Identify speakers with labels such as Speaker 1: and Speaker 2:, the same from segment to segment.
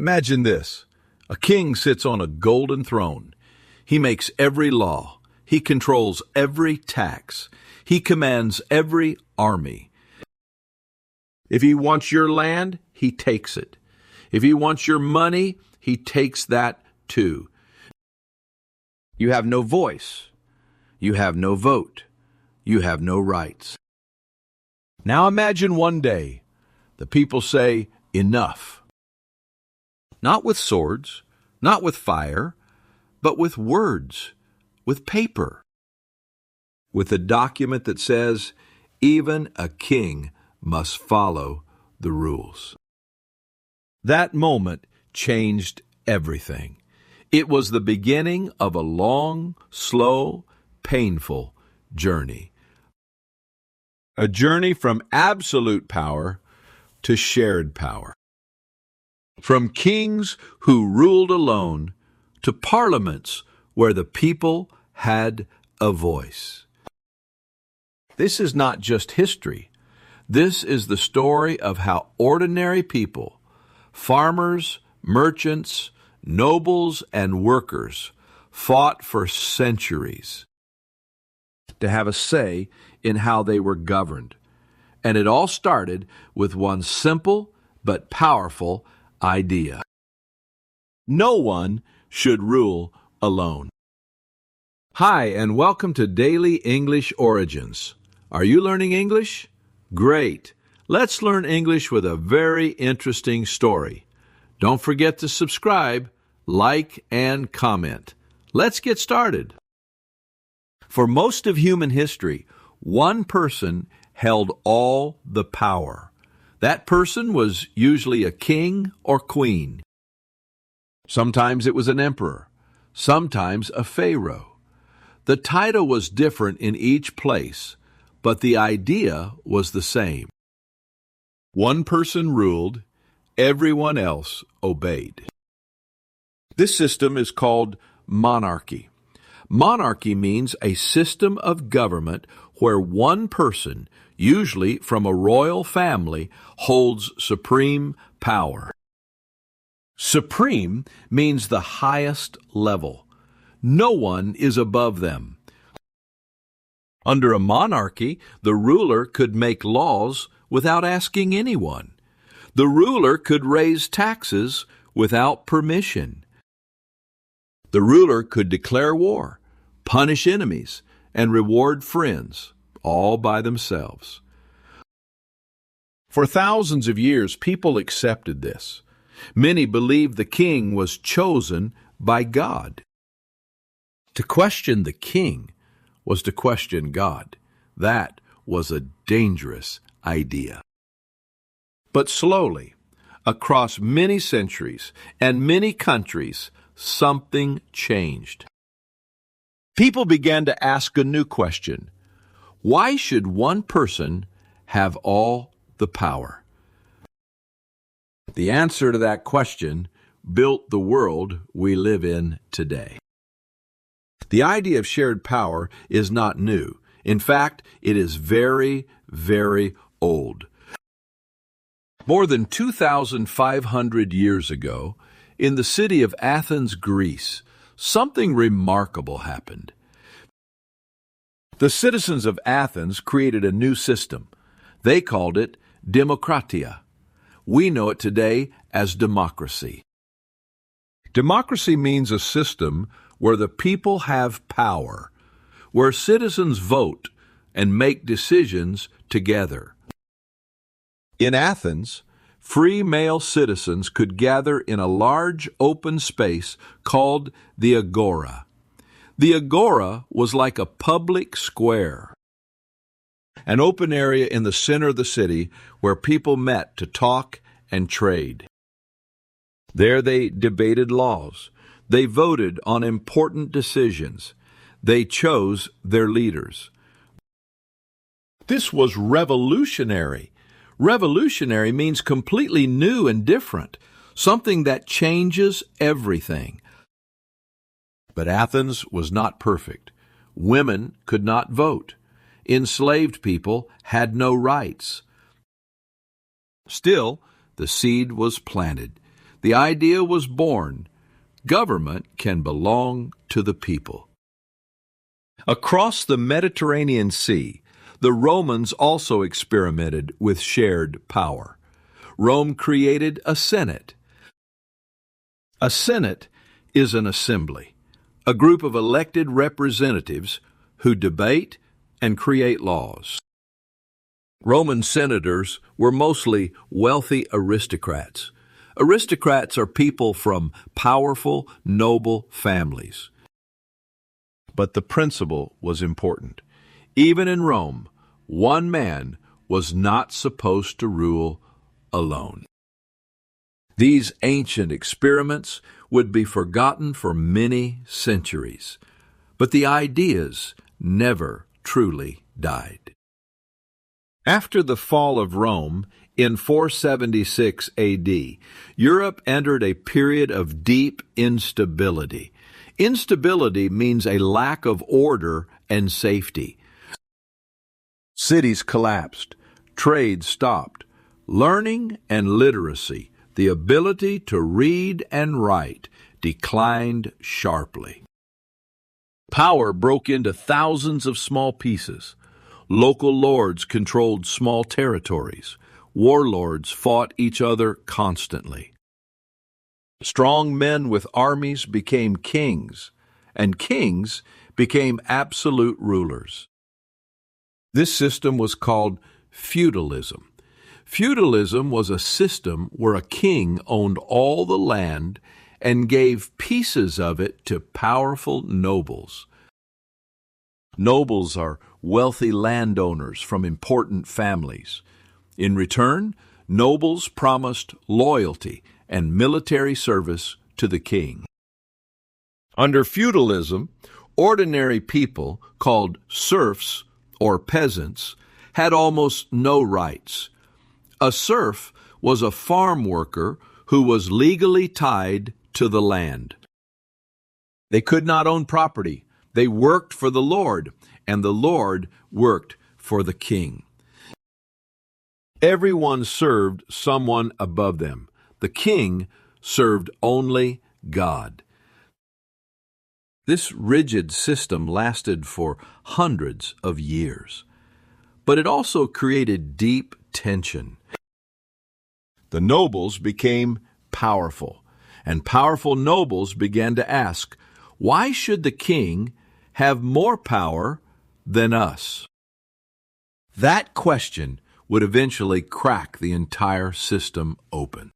Speaker 1: Imagine this. A king sits on a golden throne. He makes every law. He controls every tax. He commands every army. If he wants your land, he takes it. If he wants your money, he takes that too. You have no voice. You have no vote. You have no rights. Now imagine one day, the people say, enough. Not with swords, not with fire, but with words, with paper. With a document that says, even a king must follow the rules. That moment changed everything. It was the beginning of a long, slow, painful journey. A journey from absolute power to shared power. From kings who ruled alone to parliaments where the people had a voice. This is not just history. This is the story of how ordinary people, farmers, merchants, nobles, and workers fought for centuries to have a say in how they were governed. And it all started with one simple but powerful idea. No one should rule alone. Hi, and welcome to Daily English Origins. Are you learning English? Great. Let's learn English with a very interesting story. Don't forget to subscribe, like, and comment. Let's get started. For most of human history, one person held all the power. That person was usually a king or queen. Sometimes it was an emperor, sometimes a pharaoh. The title was different in each place, but the idea was the same. One person ruled, everyone else obeyed. This system is called monarchy. Monarchy means a system of government where one person, usually from a royal family, holds supreme power. Supreme means the highest level. No one is above them. Under a monarchy, the ruler could make laws without asking anyone. The ruler could raise taxes without permission. The ruler could declare war, punish enemies, and reward friends, all by themselves. For thousands of years, people accepted this. Many believed the king was chosen by God. To question the king was to question God. That was a dangerous idea. But slowly, across many centuries and many countries, something changed. People began to ask a new question. Why should one person have all the power? The answer to that question built the world we live in today. The idea of shared power is not new. In fact, it is very, very old. More than 2,500 years ago, in the city of Athens, Greece, something remarkable happened. The citizens of Athens created a new system. They called it demokratia. We know it today as democracy. Democracy means a system where the people have power, where citizens vote and make decisions together. In Athens, free male citizens could gather in a large open space called the agora. The agora was like a public square, an open area in the center of the city where people met to talk and trade. There they debated laws. They voted on important decisions. They chose their leaders. This was revolutionary. Revolutionary means completely new and different, something that changes everything. But Athens was not perfect. Women could not vote. Enslaved people had no rights. Still, the seed was planted. The idea was born: government can belong to the people. Across the Mediterranean Sea, the Romans also experimented with shared power. Rome created a Senate. A Senate is an assembly, a group of elected representatives who debate and create laws. Roman senators were mostly wealthy aristocrats. Aristocrats are people from powerful, noble families. But the principle was important. Even in Rome, one man was not supposed to rule alone. These ancient experiments would be forgotten for many centuries, but the ideas never truly died. After the fall of Rome in 476 A.D., Europe entered a period of deep instability. Instability means a lack of order and safety. Cities collapsed, trade stopped, learning and literacy, the ability to read and write, declined sharply. Power broke into thousands of small pieces. Local lords controlled small territories. Warlords fought each other constantly. Strong men with armies became kings, and kings became absolute rulers. This system was called feudalism. Feudalism was a system where a king owned all the land and gave pieces of it to powerful nobles. Nobles are wealthy landowners from important families. In return, nobles promised loyalty and military service to the king. Under feudalism, ordinary people, called serfs or peasants, had almost no rights. A serf was a farm worker who was legally tied to the land. They could not own property. They worked for the Lord, and the Lord worked for the king. Everyone served someone above them. The king served only God. This rigid system lasted for hundreds of years, but it also created deep tension. The nobles became powerful, and powerful nobles began to ask, why should the king have more power than us? That question would eventually crack the entire system open.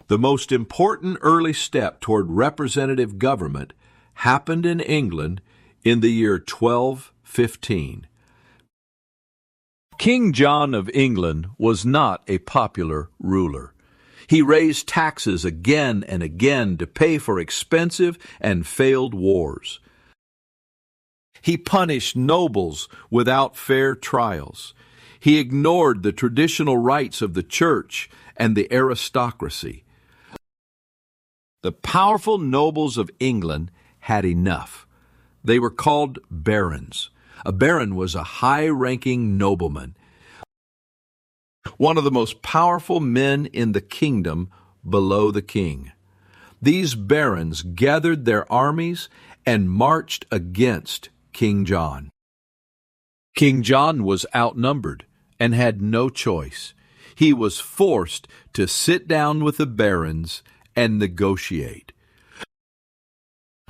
Speaker 1: The most important early step toward representative government happened in England in the year 1215. King John of England was not a popular ruler. He raised taxes again and again to pay for expensive and failed wars. He punished nobles without fair trials. He ignored the traditional rights of the church and the aristocracy. The powerful nobles of England had enough. They were called barons. A baron was a high-ranking nobleman, one of the most powerful men in the kingdom below the king. These barons gathered their armies and marched against King John. King John was outnumbered and had no choice. He was forced to sit down with the barons and negotiate.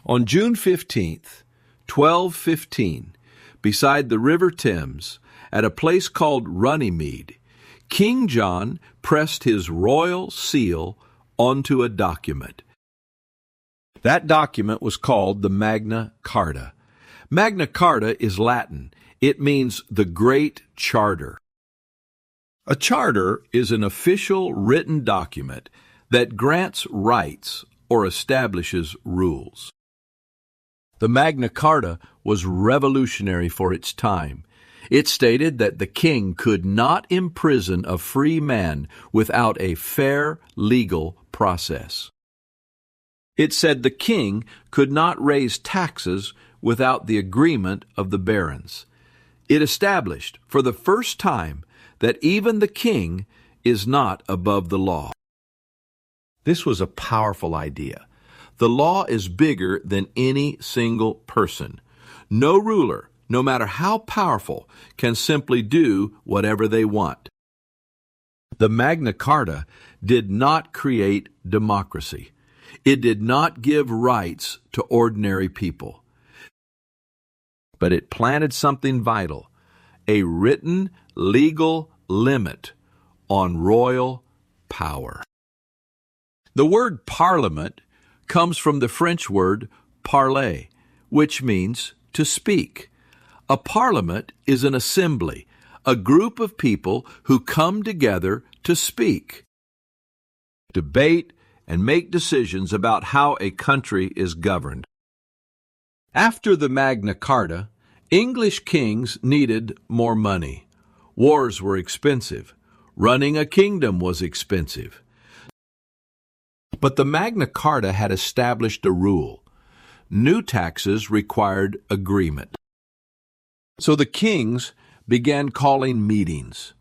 Speaker 1: On June 15th, 1215, beside the River Thames, at a place called Runnymede, King John pressed his royal seal onto a document. That document was called the Magna Carta. Magna Carta is Latin. It means the Great Charter. A charter is an official written document that grants rights or establishes rules. The Magna Carta was revolutionary for its time. It stated that the king could not imprison a free man without a fair legal process. It said the king could not raise taxes without the agreement of the barons. It established, for the first time, that even the king is not above the law. This was a powerful idea. The law is bigger than any single person. No ruler, no matter how powerful, can simply do whatever they want. The Magna Carta did not create democracy. It did not give rights to ordinary people. But it planted something vital, a written legal limit on royal power. The word parliament comes from the French word parler, which means to speak. A parliament is an assembly, a group of people who come together to speak, debate, and make decisions about how a country is governed. After the Magna Carta, English kings needed more money. Wars were expensive. Running a kingdom was expensive. But the Magna Carta had established a rule. New taxes required agreement. So the kings began calling meetings.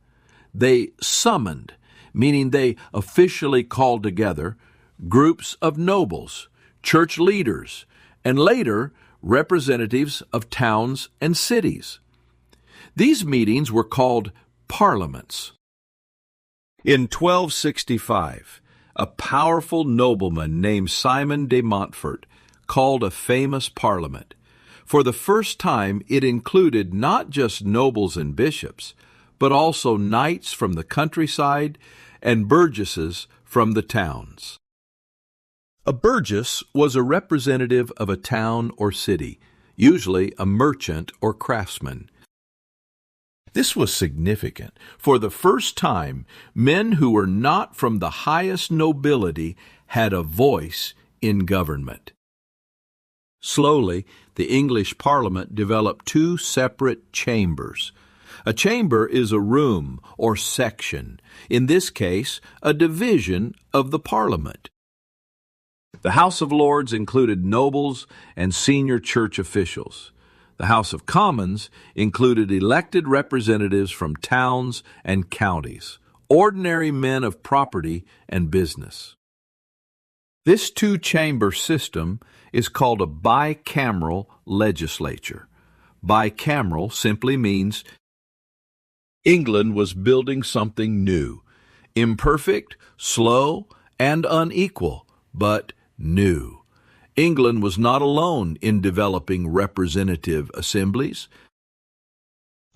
Speaker 1: They summoned, meaning they officially called together, groups of nobles, church leaders, and later representatives of towns and cities. These meetings were called parliaments. In 1265, a powerful nobleman named Simon de Montfort called a famous parliament. For the first time, it included not just nobles and bishops, but also knights from the countryside and burgesses from the towns. A burgess was a representative of a town or city, usually a merchant or craftsman. This was significant. For the first time, men who were not from the highest nobility had a voice in government. Slowly, the English Parliament developed two separate chambers. A chamber is a room or section, in this case, a division of the Parliament. The House of Lords included nobles and senior church officials. The House of Commons included elected representatives from towns and counties, ordinary men of property and business. This two-chamber system is called a bicameral legislature. Bicameral simply means England was building something new, imperfect, slow, and unequal, but new. England was not alone in developing representative assemblies.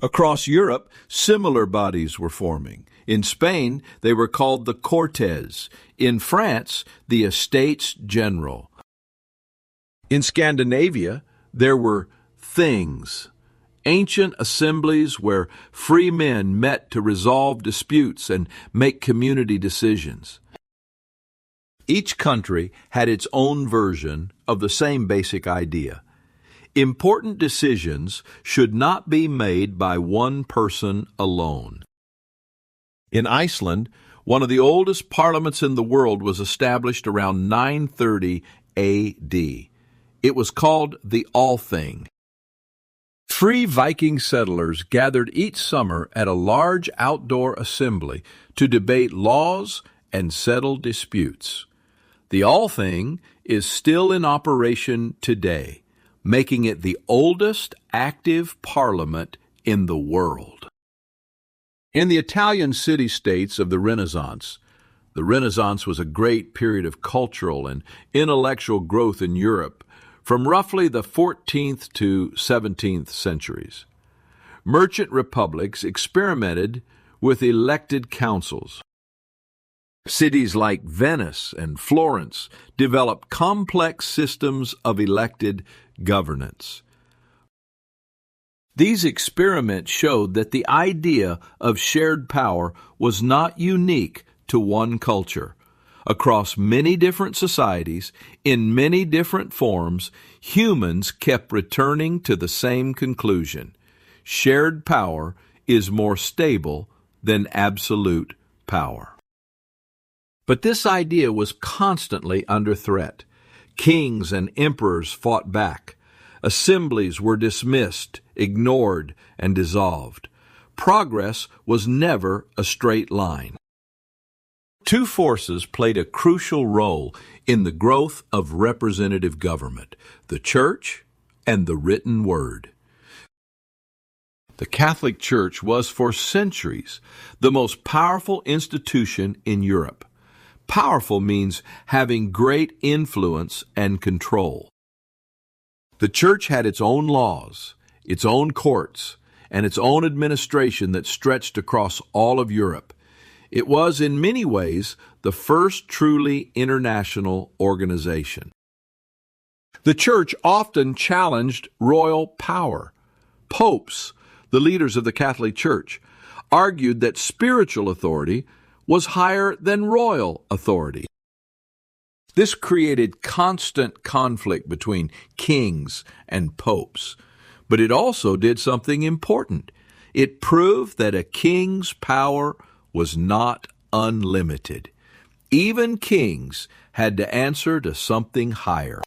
Speaker 1: Across Europe, similar bodies were forming. In Spain, they were called the Cortes. In France, the Estates General. In Scandinavia, there were things, ancient assemblies where free men met to resolve disputes and make community decisions. Each country had its own version of the same basic idea. Important decisions should not be made by one person alone. In Iceland, one of the oldest parliaments in the world was established around 930 A.D. It was called the Althing. Free Viking settlers gathered each summer at a large outdoor assembly to debate laws and settle disputes. The Althing is still in operation today, making it the oldest active parliament in the world. In the Italian city-states of the Renaissance was a great period of cultural and intellectual growth in Europe from roughly the 14th to 17th centuries. Merchant republics experimented with elected councils. Cities like Venice and Florence developed complex systems of elected governance. These experiments showed that the idea of shared power was not unique to one culture. Across many different societies, in many different forms, humans kept returning to the same conclusion. Shared power is more stable than absolute power. But this idea was constantly under threat. Kings and emperors fought back. Assemblies were dismissed, ignored, and dissolved. Progress was never a straight line. Two forces played a crucial role in the growth of representative government: the church and the written word. The Catholic Church was for centuries the most powerful institution in Europe. Powerful means having great influence and control. The Church had its own laws, its own courts, and its own administration that stretched across all of Europe. It was, in many ways, the first truly international organization. The Church often challenged royal power. Popes, the leaders of the Catholic Church, argued that spiritual authority was higher than royal authority. This created constant conflict between kings and popes, but it also did something important. It proved that a king's power was not unlimited. Even kings had to answer to something higher.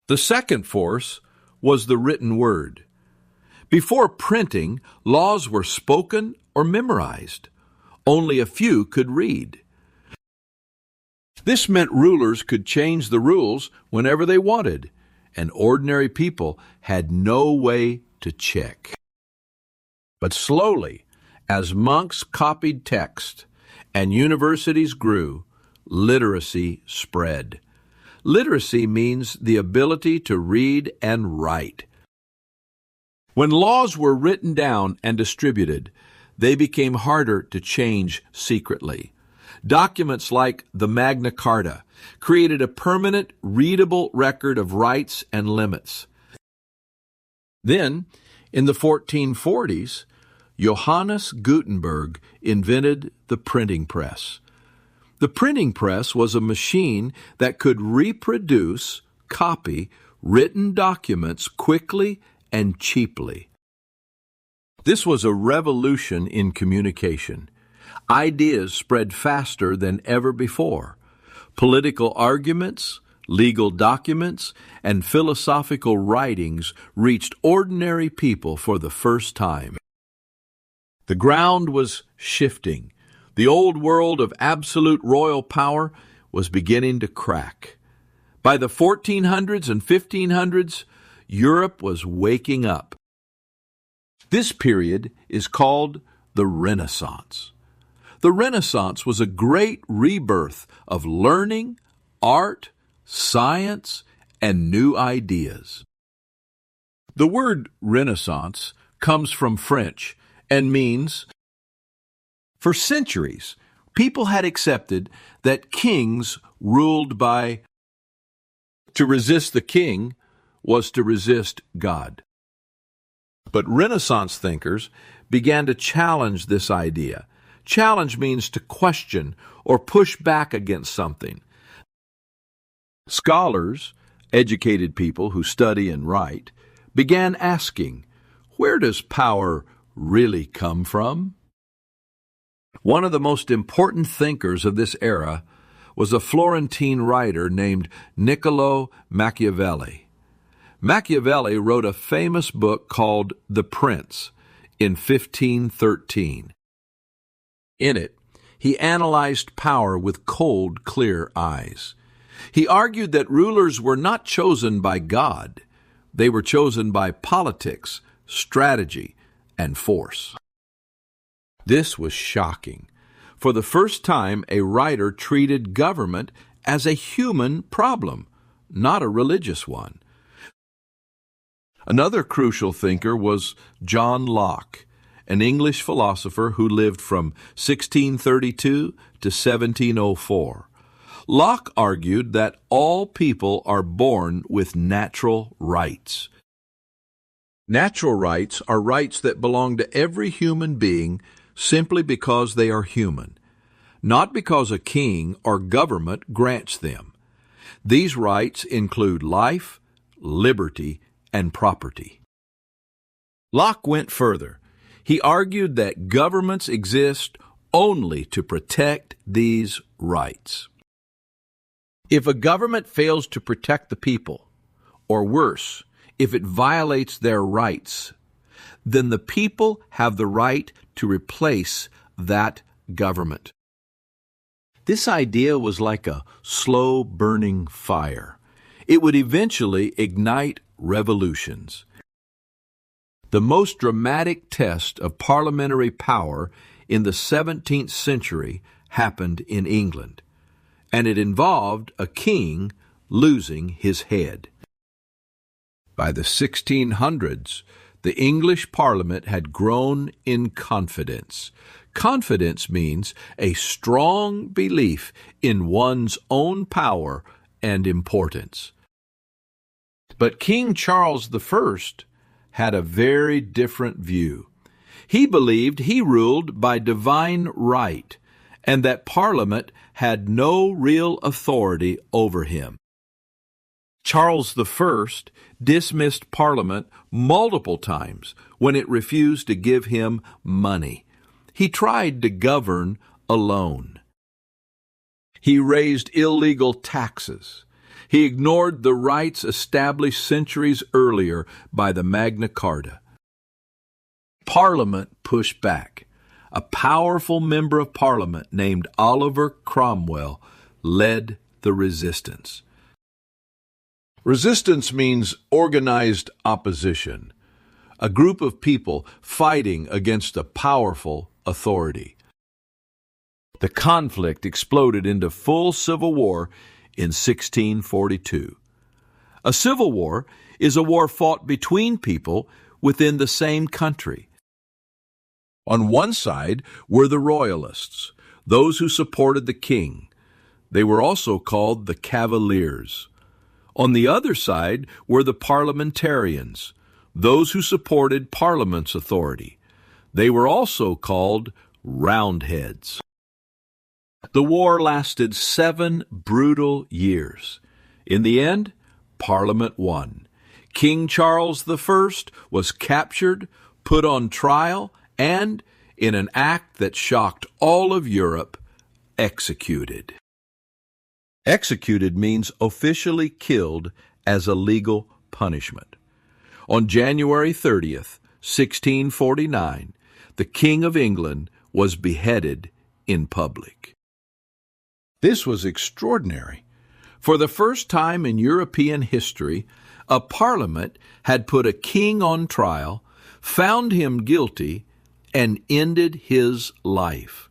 Speaker 1: The second force was the written word. Before printing, laws were spoken or memorized. Only a few could read. This meant rulers could change the rules whenever they wanted, and ordinary people had no way to check. But slowly, as monks copied text and universities grew, literacy spread. Literacy means the ability to read and write. When laws were written down and distributed, they became harder to change secretly. Documents like the Magna Carta created a permanent, readable record of rights and limits. Then, in the 1440s, Johannes Gutenberg invented the printing press. The printing press was a machine that could reproduce, copy, written documents quickly and cheaply. This was a revolution in communication. Ideas spread faster than ever before. Political arguments, legal documents, and philosophical writings reached ordinary people for the first time. The ground was shifting. The old world of absolute royal power was beginning to crack. By the 1400s and 1500s, Europe was waking up. This period is called the Renaissance. The Renaissance was a great rebirth of learning, art, science, and new ideas. The word Renaissance comes from French and means, for centuries, people had accepted that kings ruled by. To resist the king was to resist God. But Renaissance thinkers began to challenge this idea. Challenge means to question or push back against something. Scholars, educated people who study and write, began asking, where does power really come from? One of the most important thinkers of this era was a Florentine writer named Niccolo Machiavelli. Machiavelli wrote a famous book called The Prince in 1513. In it, he analyzed power with cold, clear eyes. He argued that rulers were not chosen by God. They were chosen by politics, strategy, and force. This was shocking. For the first time, a writer treated government as a human problem, not a religious one. Another crucial thinker was John Locke, an English philosopher who lived from 1632 to 1704. Locke argued that all people are born with natural rights. Natural rights are rights that belong to every human being simply because they are human, not because a king or government grants them. These rights include life, liberty, and property. Locke went further. He argued that governments exist only to protect these rights. If a government fails to protect the people, or worse, if it violates their rights, then the people have the right to replace that government. This idea was like a slow-burning fire. It would eventually ignite revolutions. The most dramatic test of parliamentary power in the 17th century happened in England, and it involved a king losing his head. By the 1600s, the English Parliament had grown in confidence. Confidence means a strong belief in one's own power and importance. But King Charles I had a very different view. He believed he ruled by divine right and that Parliament had no real authority over him. Charles I dismissed Parliament multiple times when it refused to give him money. He tried to govern alone. He raised illegal taxes. He ignored the rights established centuries earlier by the Magna Carta. Parliament pushed back. A powerful member of Parliament named Oliver Cromwell led the resistance. Resistance means organized opposition, a group of people fighting against a powerful authority. The conflict exploded into full civil war in 1642. A civil war is a war fought between people within the same country. On one side were the royalists, those who supported the king. They were also called the Cavaliers. On the other side were the parliamentarians, those who supported Parliament's authority. They were also called Roundheads. The war lasted 7 brutal years. In the end, Parliament won. King Charles I was captured, put on trial, and, in an act that shocked all of Europe, executed. Executed means officially killed as a legal punishment. On January 30th, 1649, the King of England was beheaded in public. This was extraordinary. For the first time in European history, a parliament had put a king on trial, found him guilty, and ended his life.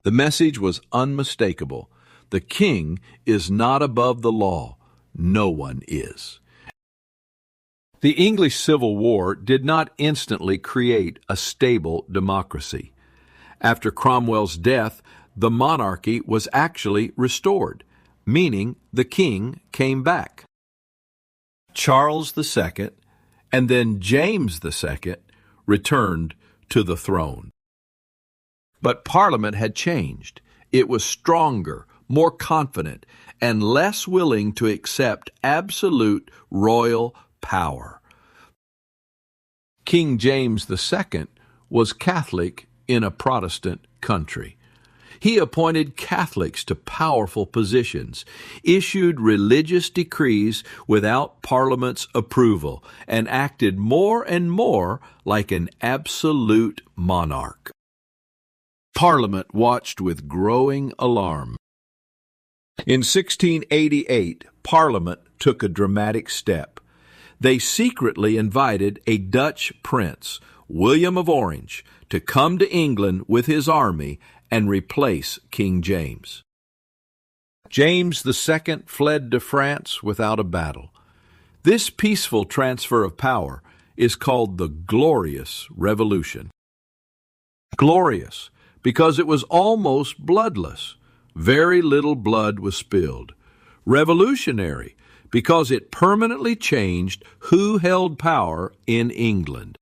Speaker 1: The message was unmistakable. The king is not above the law. No one is. The English Civil War did not instantly create a stable democracy. After Cromwell's death, the monarchy was actually restored, meaning the king came back. Charles II and then James II returned to the throne. But Parliament had changed. It was stronger, more confident, and less willing to accept absolute royal power. King James II was Catholic in a Protestant country. He appointed Catholics to powerful positions, issued religious decrees without Parliament's approval, and acted more and more like an absolute monarch. Parliament watched with growing alarm. In 1688, Parliament took a dramatic step. They secretly invited a Dutch prince, William of Orange, to come to England with his army and replace King James. James II fled to France without a battle. This peaceful transfer of power is called the Glorious Revolution. Glorious because it was almost bloodless. Very little blood was spilled. Revolutionary because it permanently changed who held power in England.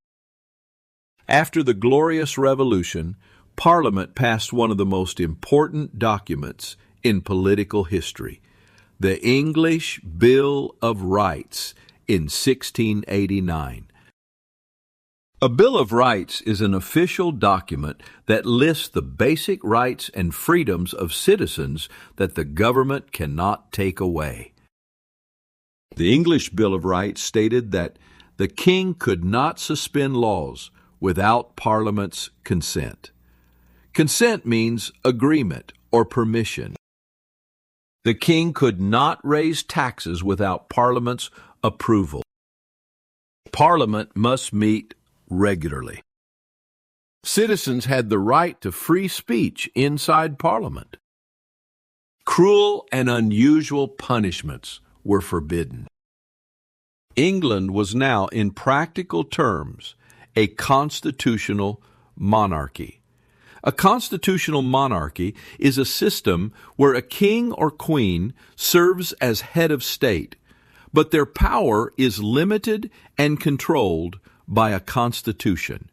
Speaker 1: After the Glorious Revolution, Parliament passed one of the most important documents in political history, the English Bill of Rights in 1689. A Bill of Rights is an official document that lists the basic rights and freedoms of citizens that the government cannot take away. The English Bill of Rights stated that the king could not suspend laws without Parliament's consent. Consent means agreement or permission. The king could not raise taxes without Parliament's approval. Parliament must meet regularly. Citizens had the right to free speech inside Parliament. Cruel and unusual punishments were forbidden. England was now, in practical terms, a constitutional monarchy. A constitutional monarchy is a system where a king or queen serves as head of state, but their power is limited and controlled by a constitution.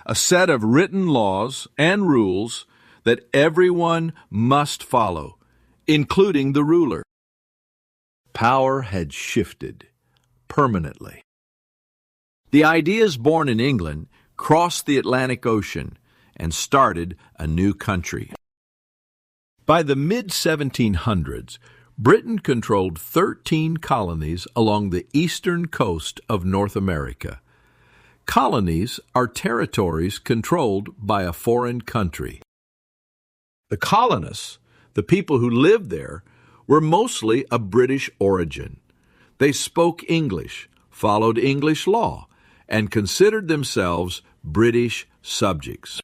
Speaker 1: A set of written laws and rules that everyone must follow, including the ruler. Power had shifted permanently. The ideas born in England crossed the Atlantic Ocean and started a new country. By the mid-1700s, Britain controlled 13 colonies along the eastern coast of North America. Colonies are territories controlled by a foreign country. The colonists, the people who lived there, were mostly of British origin. They spoke English, followed English law, and considered themselves British subjects.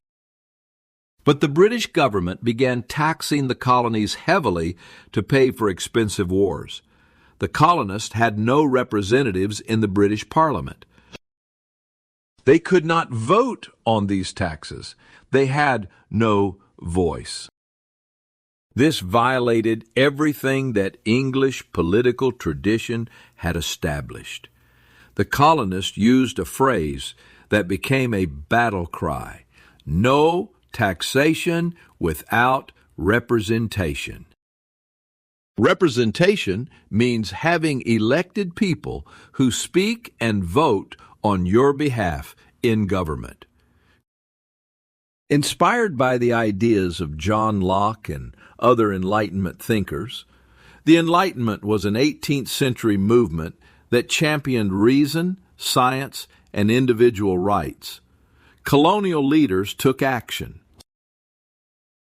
Speaker 1: But the British government began taxing the colonies heavily to pay for expensive wars. The colonists had no representatives in the British Parliament. They could not vote on these taxes. They had no voice. This violated everything that English political tradition had established. The colonists used a phrase that became a battle cry: no taxation without representation. Representation means having elected people who speak and vote on your behalf in government. Inspired by the ideas of John Locke and other Enlightenment thinkers, the Enlightenment was an 18th century movement that championed reason, science, and individual rights. Colonial leaders took action.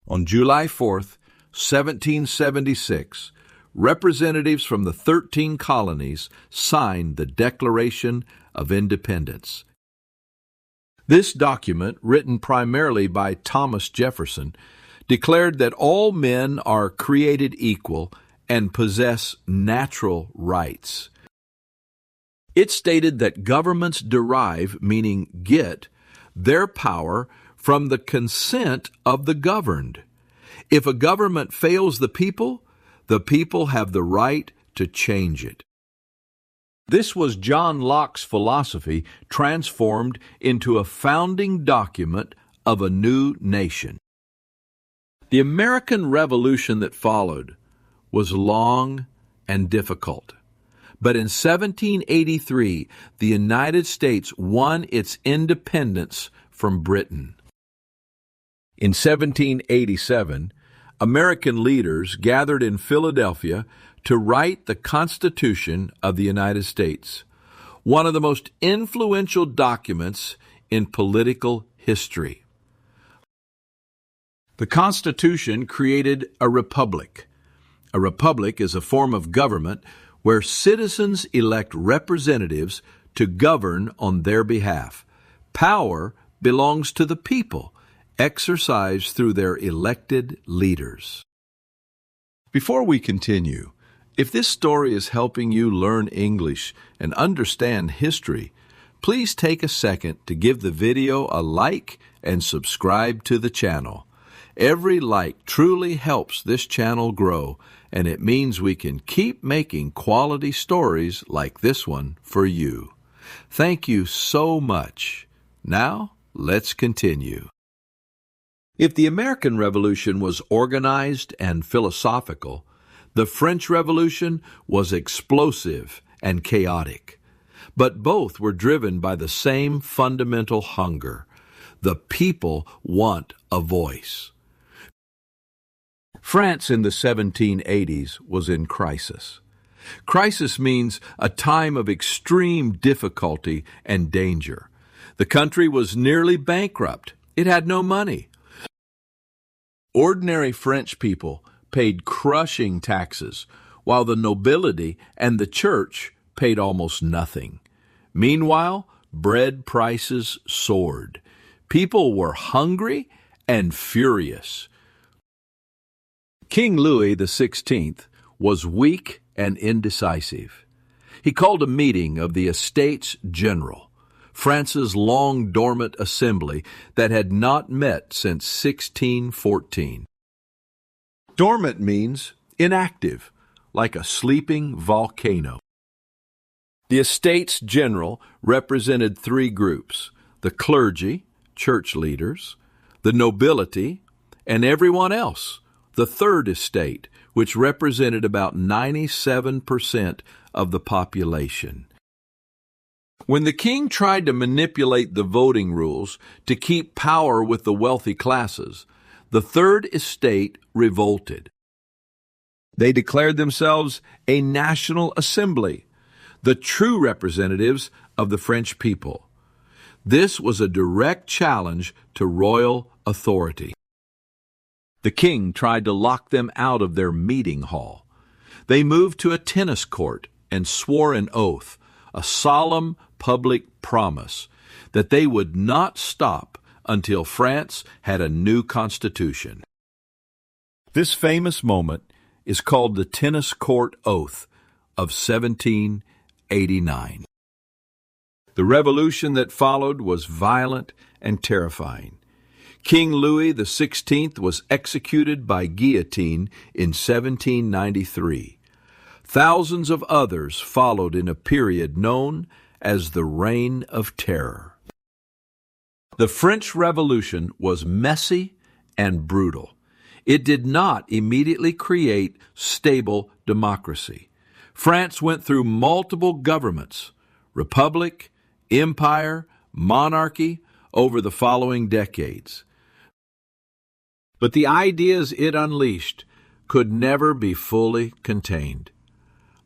Speaker 1: On July 4th, 1776, representatives from the 13 colonies signed the Declaration of Independence. This document, written primarily by Thomas Jefferson, declared that all men are created equal and possess natural rights. It stated that governments derive, meaning get, their power from the consent of the governed. If a government fails the people have the right to change it. This was John Locke's philosophy transformed into a founding document of a new nation. The American Revolution that followed was long and difficult. But in 1783, the United States won its independence from Britain. In 1787, American leaders gathered in Philadelphia to write the Constitution of the United States, one of the most influential documents in political history. The Constitution created a republic. A republic is a form of government where citizens elect representatives to govern on their behalf. Power belongs to the people, exercised through their elected leaders. Before we continue, if this story is helping you learn English and understand history, please take a second to give the video a like and subscribe to the channel. Every like truly helps this channel grow, and it means we can keep making quality stories like this one for you. Thank you so much. Now, let's continue. If the American Revolution was organized and philosophical, the French Revolution was explosive and chaotic. But both were driven by the same fundamental hunger. The people want a voice. France in the 1780s was in crisis. Crisis means a time of extreme difficulty and danger. The country was nearly bankrupt. It had no money. Ordinary French people paid crushing taxes, while the nobility and the church paid almost nothing. Meanwhile, bread prices soared. People were hungry and furious. King Louis XVI was weak and indecisive. He called a meeting of the Estates General, France's long-dormant assembly that had not met since 1614. Dormant means inactive, like a sleeping volcano. The Estates General represented three groups: the clergy, church leaders, the nobility, and everyone else, the Third Estate, which represented about 97% of the population. When the king tried to manipulate the voting rules to keep power with the wealthy classes, the Third Estate revolted. They declared themselves a national assembly, the true representatives of the French people. This was a direct challenge to royal authority. The king tried to lock them out of their meeting hall. They moved to a tennis court and swore an oath, a solemn public promise, that they would not stop until France had a new constitution. This famous moment is called the Tennis Court Oath of 1789. The revolution that followed was violent and terrifying. King Louis XVI was executed by guillotine in 1793. Thousands of others followed in a period known as the Reign of Terror. The French Revolution was messy and brutal. It did not immediately create stable democracy. France went through multiple governments, republic, empire, monarchy, over the following decades. But the ideas it unleashed could never be fully contained.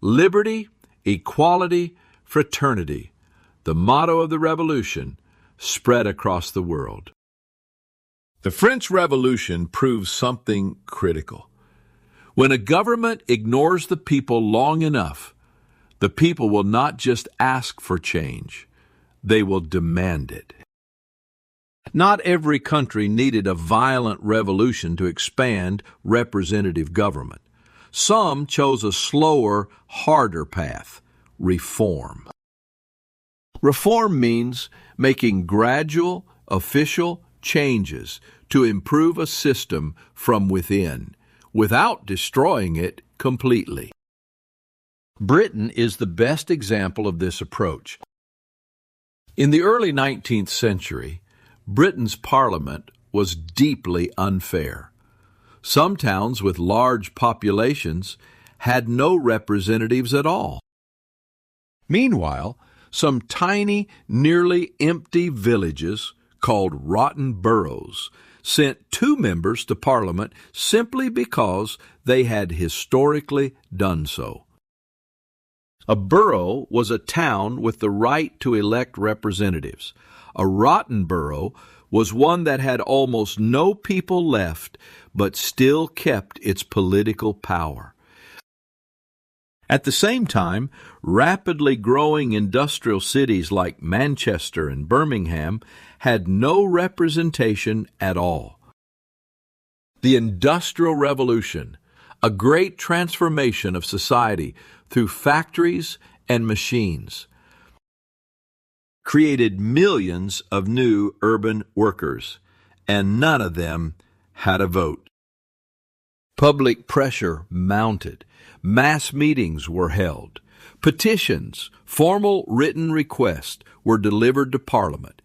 Speaker 1: Liberty, equality, fraternity, the motto of the revolution, spread across the world. The French Revolution proves something critical. When a government ignores the people long enough, the people will not just ask for change, they will demand it. Not every country needed a violent revolution to expand representative government. Some chose a slower, harder path: reform. Reform means making gradual, official changes to improve a system from within, without destroying it completely. Britain is the best example of this approach. In the early 19th century, Britain's parliament was deeply unfair. Some towns with large populations had no representatives at all. Meanwhile, some tiny, nearly empty villages, called rotten boroughs, sent 2 members to Parliament simply because they had historically done so. A borough was a town with the right to elect representatives. A rotten borough was one that had almost no people left, but still kept its political power. At the same time, rapidly growing industrial cities like Manchester and Birmingham had no representation at all. The Industrial Revolution, a great transformation of society through factories and machines, created millions of new urban workers, and none of them had a vote. Public pressure mounted. Mass meetings were held. Petitions, formal written requests, were delivered to Parliament.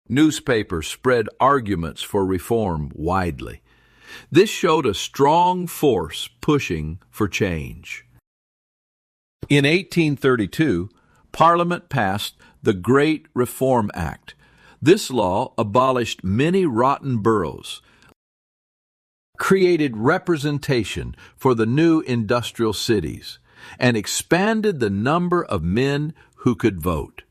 Speaker 1: Newspapers spread arguments for reform widely. This showed a strong force pushing for change. In 1832, Parliament passed the Great Reform Act. This law abolished many rotten boroughs, created representation for the new industrial cities, and expanded the number of men who could vote.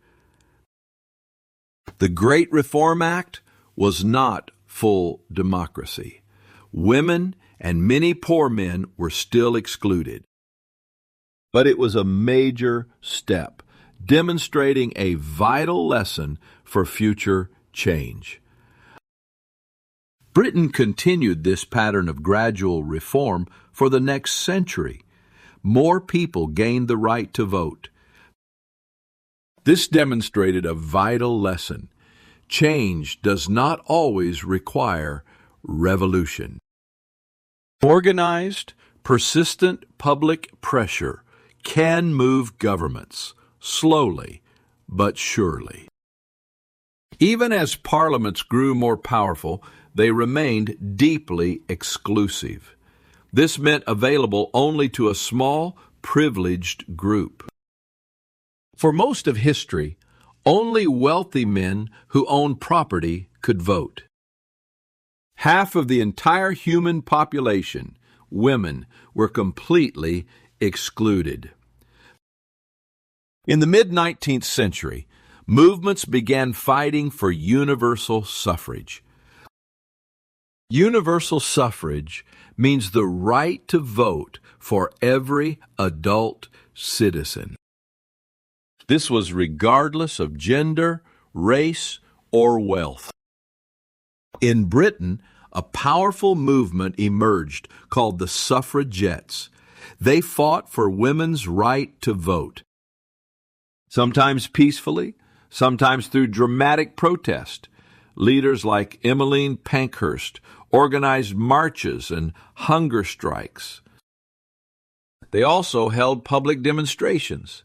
Speaker 1: The Great Reform Act was not full democracy, Women and many poor men were still excluded. But it was a major step, demonstrating a vital lesson for future change. Britain continued this pattern of gradual reform for the next century. More people gained the right to vote. This demonstrated a vital lesson. Change does not always require revolution. Organized, persistent public pressure can move governments, slowly but surely. Even as parliaments grew more powerful, they remained deeply exclusive. This meant available only to a small, privileged group. For most of history, only wealthy men who owned property could vote. Half of the entire human population, women, were completely excluded. In the mid-19th century, movements began fighting for universal suffrage. Universal suffrage means the right to vote for every adult citizen. This was regardless of gender, race, or wealth. In Britain, a powerful movement emerged called the suffragettes. They fought for women's right to vote, sometimes peacefully, sometimes through dramatic protest. Leaders like Emmeline Pankhurst organized marches and hunger strikes. They also held public demonstrations.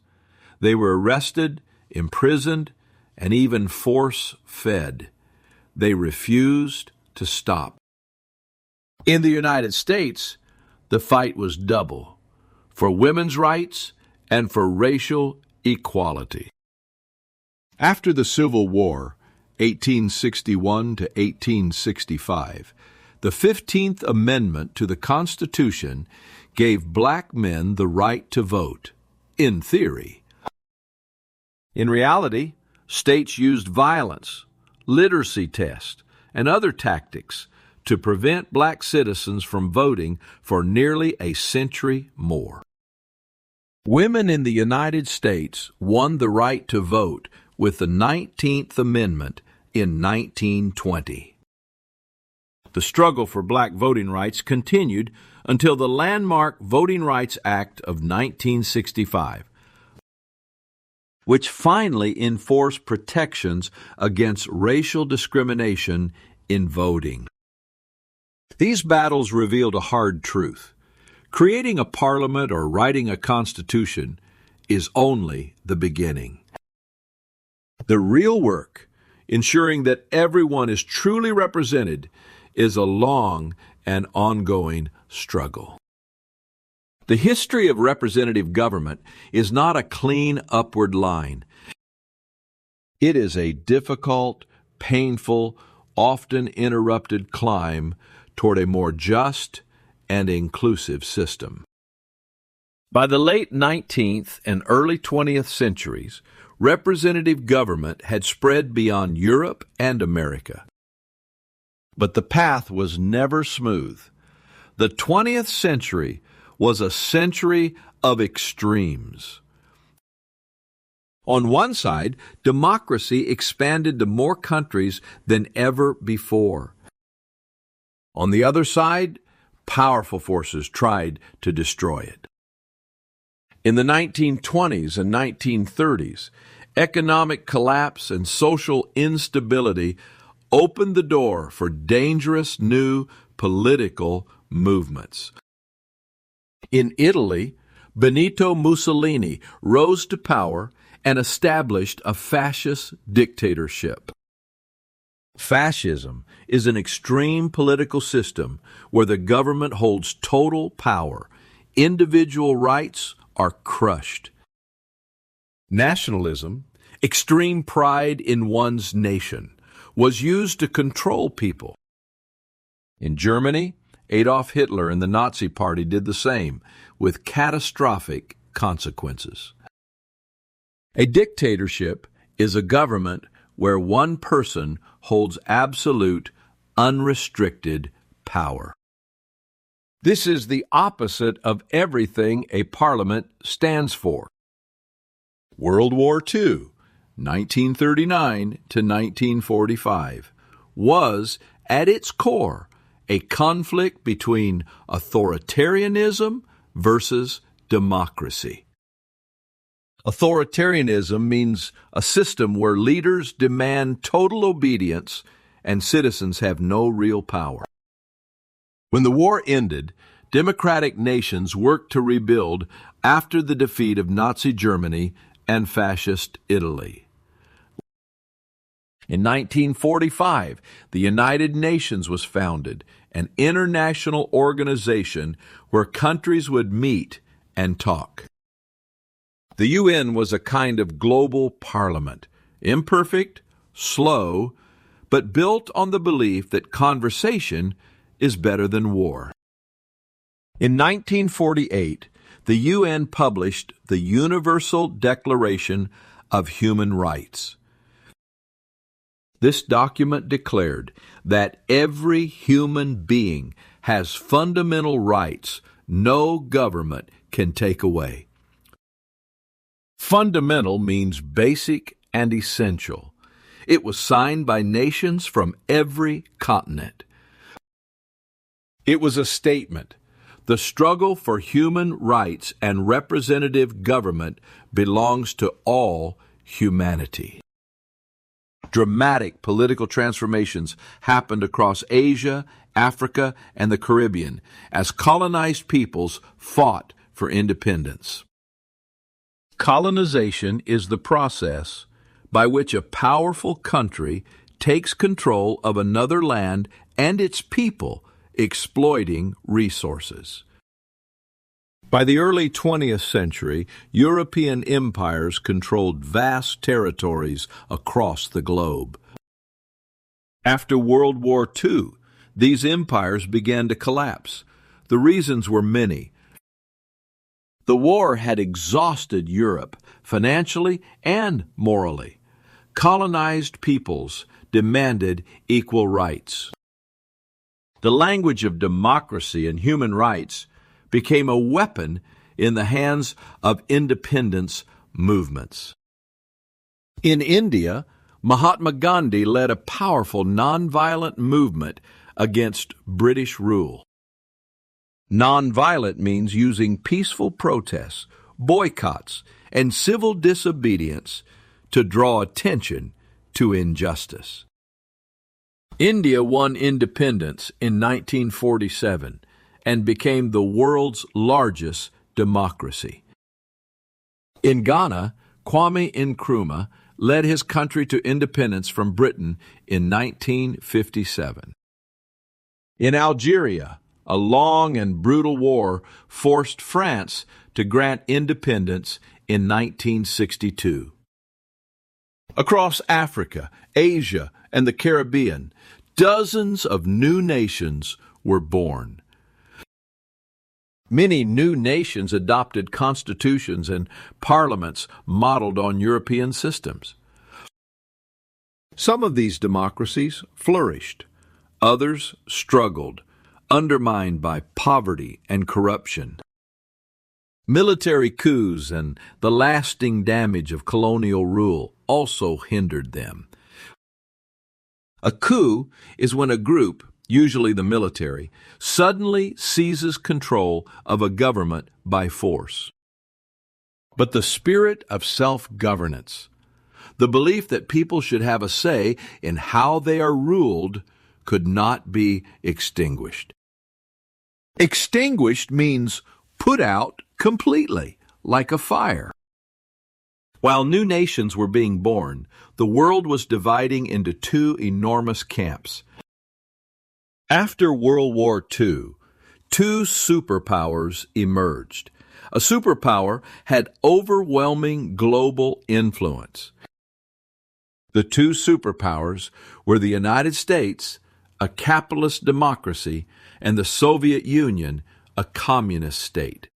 Speaker 1: They were arrested, imprisoned, and even force-fed. They refused to stop. In the United States, the fight was double, for women's rights and for racial equality. After the Civil War, 1861 to 1865, the 15th Amendment to the Constitution gave black men the right to vote, in theory. In reality, states used violence, literacy tests, and other tactics to prevent black citizens from voting for nearly a century more. Women in the United States won the right to vote with the 19th Amendment in 1920. The struggle for black voting rights continued until the landmark Voting Rights Act of 1965, which finally enforced protections against racial discrimination in voting. These battles revealed a hard truth. Creating a parliament or writing a constitution is only the beginning. The real work, ensuring that everyone is truly represented, is a long and ongoing struggle. The history of representative government is not a clean upward line. It is a difficult, painful, often interrupted climb toward a more just and inclusive system. By the late 19th and early 20th centuries, representative government had spread beyond Europe and America. But the path was never smooth. The 20th century was a century of extremes. On one side, democracy expanded to more countries than ever before. On the other side, powerful forces tried to destroy it. In the 1920s and 1930s, economic collapse and social instability opened the door for dangerous new political movements. In Italy, Benito Mussolini rose to power and established a fascist dictatorship. Fascism is an extreme political system where the government holds total power. Individual rights are crushed. Nationalism, extreme pride in one's nation, was used to control people. In Germany, Adolf Hitler and the Nazi Party did the same, with catastrophic consequences. A dictatorship is a government where one person holds absolute, unrestricted power. This is the opposite of everything a parliament stands for. World War II, 1939 to 1945, was, at its core, a conflict between authoritarianism versus democracy. Authoritarianism means a system where leaders demand total obedience and citizens have no real power. When the war ended, democratic nations worked to rebuild after the defeat of Nazi Germany and Fascist Italy. In 1945, the United Nations was founded, an international organization where countries would meet and talk. The UN was a kind of global parliament, imperfect, slow, but built on the belief that conversation is better than war. In 1948, the UN published the Universal Declaration of Human Rights. This document declared that every human being has fundamental rights no government can take away. Fundamental means basic and essential. It was signed by nations from every continent. It was a statement. The struggle for human rights and representative government belongs to all humanity. Dramatic political transformations happened across Asia, Africa, and the Caribbean as colonized peoples fought for independence. Colonization is the process by which a powerful country takes control of another land and its people, exploiting resources. By the early 20th century, European empires controlled vast territories across the globe. After World War II, these empires began to collapse. The reasons were many. The war had exhausted Europe financially and morally. Colonized peoples demanded equal rights. The language of democracy and human rights became a weapon in the hands of independence movements. In India, Mahatma Gandhi led a powerful nonviolent movement against British rule. Nonviolent means using peaceful protests, boycotts, and civil disobedience to draw attention to injustice. India won independence in 1947 and became the world's largest democracy. In Ghana, Kwame Nkrumah led his country to independence from Britain in 1957. In Algeria, a long and brutal war forced France to grant independence in 1962. Across Africa, Asia, and the Caribbean, dozens of new nations were born. Many new nations adopted constitutions and parliaments modeled on European systems. Some of these democracies flourished. Others struggled, undermined by poverty and corruption. Military coups and the lasting damage of colonial rule also hindered them. A coup is when a group, usually the military, suddenly seizes control of a government by force. But the spirit of self-governance, the belief that people should have a say in how they are ruled, could not be extinguished. Extinguished means put out completely, like a fire. While new nations were being born, the world was dividing into two enormous camps. After World War II, two superpowers emerged. A superpower had overwhelming global influence. The two superpowers were the United States, a capitalist democracy, and the Soviet Union, a communist state.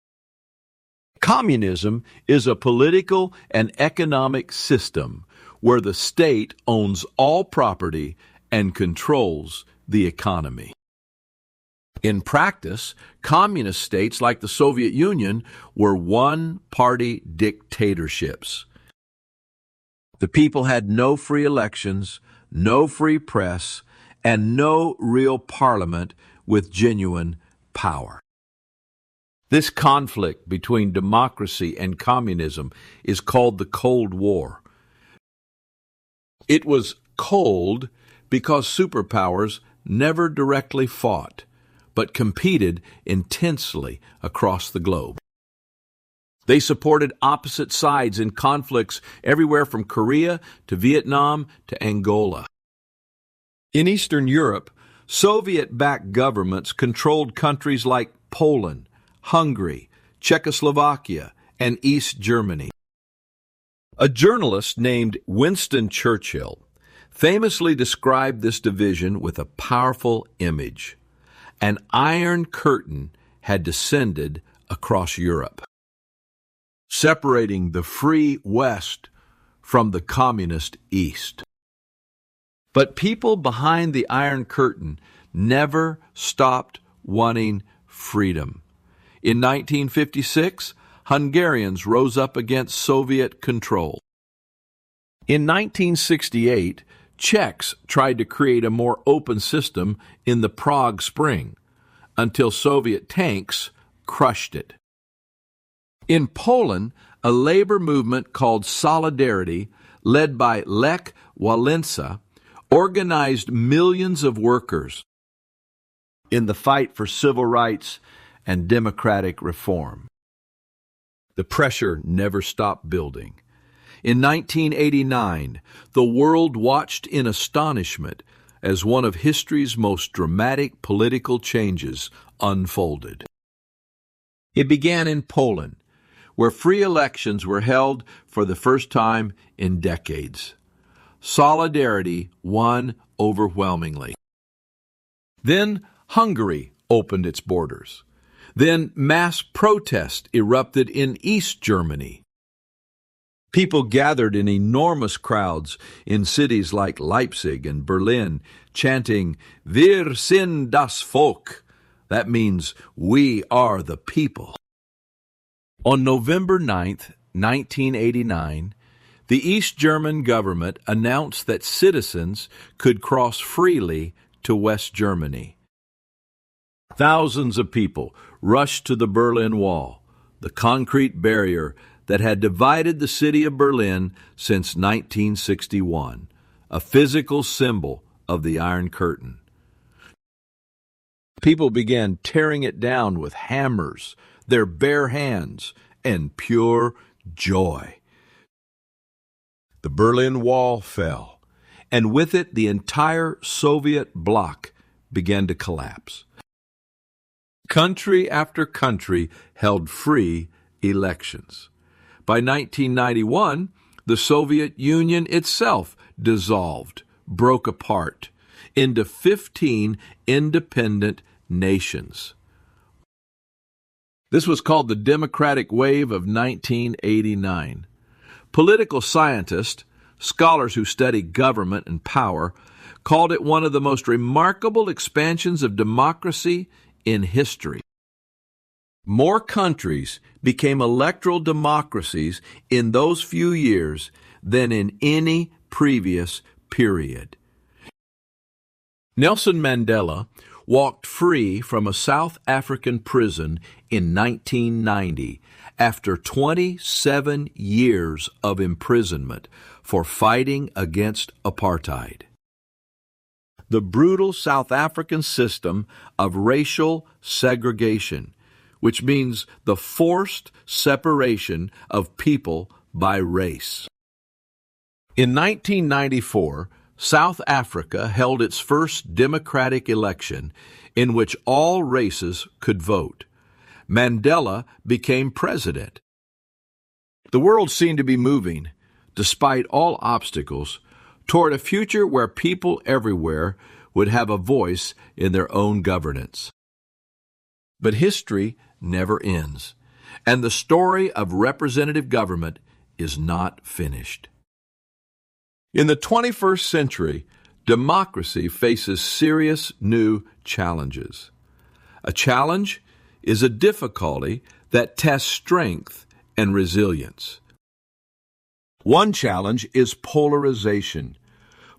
Speaker 1: Communism is a political and economic system where the state owns all property and controls the economy. In practice, communist states like the Soviet Union were one-party dictatorships. The people had no free elections, no free press, and no real parliament with genuine power. This conflict between democracy and communism is called the Cold War. It was cold because superpowers never directly fought, but competed intensely across the globe. They supported opposite sides in conflicts everywhere from Korea to Vietnam to Angola. In Eastern Europe, Soviet-backed governments controlled countries like Poland, Hungary, Czechoslovakia, and East Germany. A journalist named Winston Churchill famously described this division with a powerful image. An iron curtain had descended across Europe, separating the free West from the communist East. But people behind the Iron Curtain never stopped wanting freedom. In 1956, Hungarians rose up against Soviet control. In 1968, Czechs tried to create a more open system in the Prague Spring, until Soviet tanks crushed it. In Poland, a labor movement called Solidarity, led by Lech Walesa, organized millions of workers in the fight for civil rights and democratic reform. The pressure never stopped building. In 1989, the world watched in astonishment as one of history's most dramatic political changes unfolded. It began in Poland, where free elections were held for the first time in decades. Solidarity won overwhelmingly. Then Hungary opened its borders. Then mass protest erupted in East Germany. People gathered in enormous crowds in cities like Leipzig and Berlin, chanting, "Wir sind das Volk." That means, we are the people. On November 9th, 1989, the East German government announced that citizens could cross freely to West Germany. Thousands of people rushed to the Berlin Wall, the concrete barrier that had divided the city of Berlin since 1961, a physical symbol of the Iron Curtain. People began tearing it down with hammers, their bare hands, and pure joy. The Berlin Wall fell, and with it the entire Soviet bloc began to collapse. Country after country held free elections. By 1991, the Soviet Union itself dissolved, broke apart, into 15 independent nations. This was called the Democratic Wave of 1989. Political scientists, scholars who study government and power, called it one of the most remarkable expansions of democracy in history. More countries became electoral democracies in those few years than in any previous period. Nelson Mandela walked free from a South African prison in 1990 after 27 years of imprisonment for fighting against apartheid. The brutal South African system of racial segregation, which means the forced separation of people by race. In 1994, South Africa held its first democratic election in which all races could vote. Mandela became president. The world seemed to be moving, despite all obstacles, toward a future where people everywhere would have a voice in their own governance. But history never ends, and the story of representative government is not finished. In the 21st century, democracy faces serious new challenges. A challenge is a difficulty that tests strength and resilience. One challenge is polarization.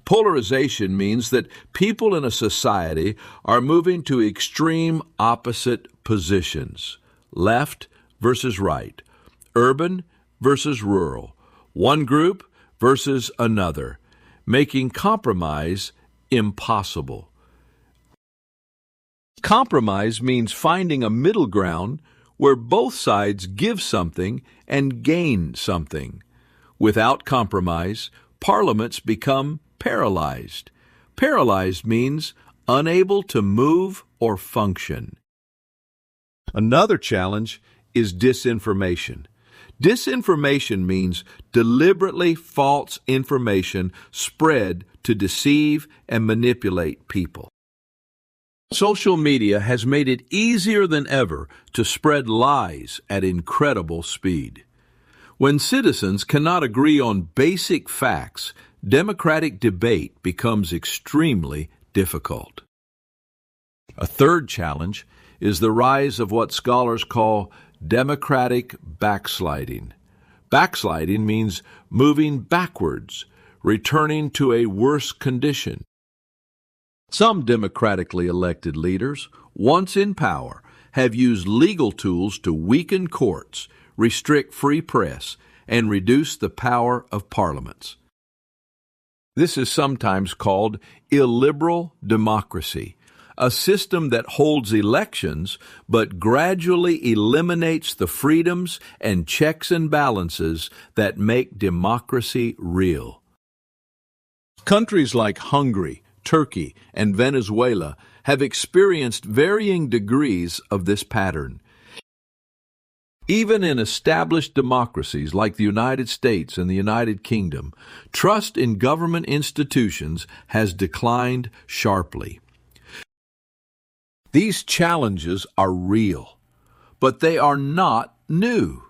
Speaker 1: Polarization means that people in a society are moving to extreme opposite positions, left versus right, urban versus rural, one group versus another, making compromise impossible. Compromise means finding a middle ground where both sides give something and gain something. Without compromise, parliaments become paralyzed. Paralyzed means unable to move or function. Another challenge is disinformation. Disinformation means deliberately false information spread to deceive and manipulate people. Social media has made it easier than ever to spread lies at incredible speed. When citizens cannot agree on basic facts, democratic debate becomes extremely difficult. A third challenge is the rise of what scholars call democratic backsliding. Backsliding means moving backwards, returning to a worse condition. Some democratically elected leaders, once in power, have used legal tools to weaken courts, restrict free press, and reduce the power of parliaments. This is sometimes called illiberal democracy, a system that holds elections but gradually eliminates the freedoms and checks and balances that make democracy real. Countries like Hungary, Turkey, and Venezuela have experienced varying degrees of this pattern. Even in established democracies like the United States and the United Kingdom, trust in government institutions has declined sharply. These challenges are real, but they are not new.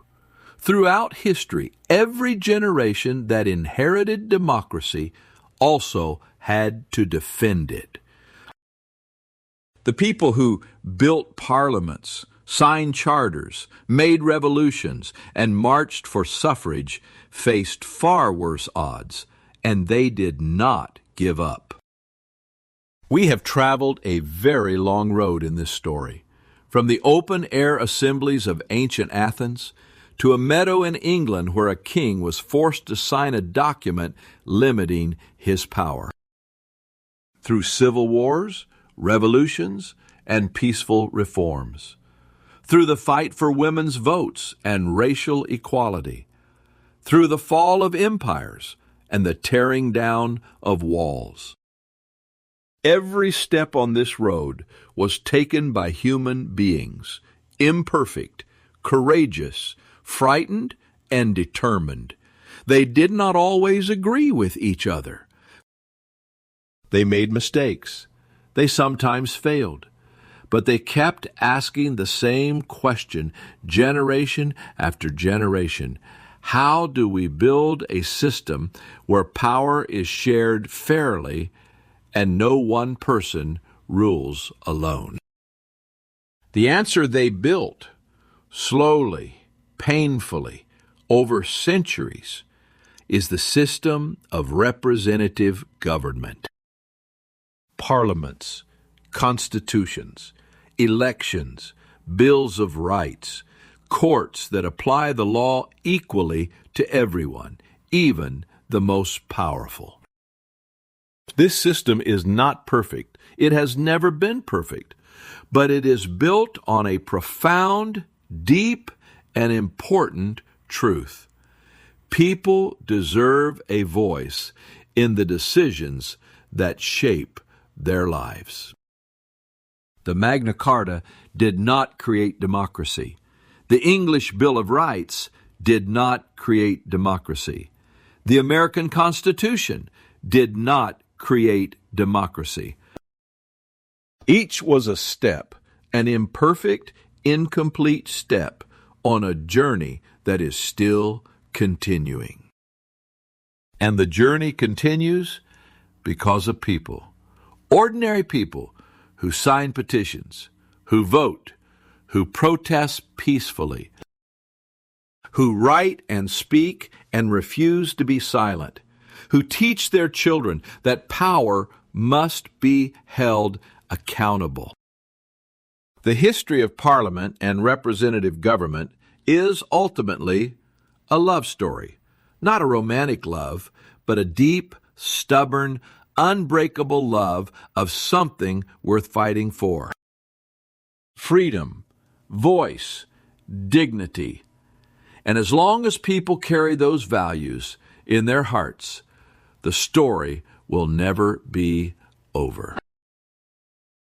Speaker 1: Throughout history, every generation that inherited democracy also had to defend it. The people who built parliaments, signed charters, made revolutions, and marched for suffrage faced far worse odds, and they did not give up. We have traveled a very long road in this story, from the open-air assemblies of ancient Athens to a meadow in England where a king was forced to sign a document limiting his power. Through civil wars, revolutions, and peaceful reforms. Through the fight for women's votes and racial equality. Through the fall of empires and the tearing down of walls. Every step on this road was taken by human beings, imperfect, courageous, frightened, and determined. They did not always agree with each other. They made mistakes. They sometimes failed. But they kept asking the same question generation after generation. How do we build a system where power is shared fairly and no one person rules alone? The answer they built, slowly, painfully, over centuries, is the system of representative government. Parliaments, constitutions, elections, bills of rights, courts that apply the law equally to everyone, even the most powerful. This system is not perfect. It has never been perfect, but it is built on a profound, deep, and important truth. People deserve a voice in the decisions that shape their lives. The Magna Carta did not create democracy. The English Bill of Rights did not create democracy. The American Constitution did not create democracy. Each was a step, an imperfect, incomplete step on a journey that is still continuing. And the journey continues because of people. Ordinary people who sign petitions, who vote, who protest peacefully, who write and speak and refuse to be silent, who teach their children that power must be held accountable. The history of Parliament and representative government is ultimately a love story. Not a romantic love, but a deep, stubborn, unbreakable love of something worth fighting for. Freedom, voice, dignity. And as long as people carry those values in their hearts, the story will never be over.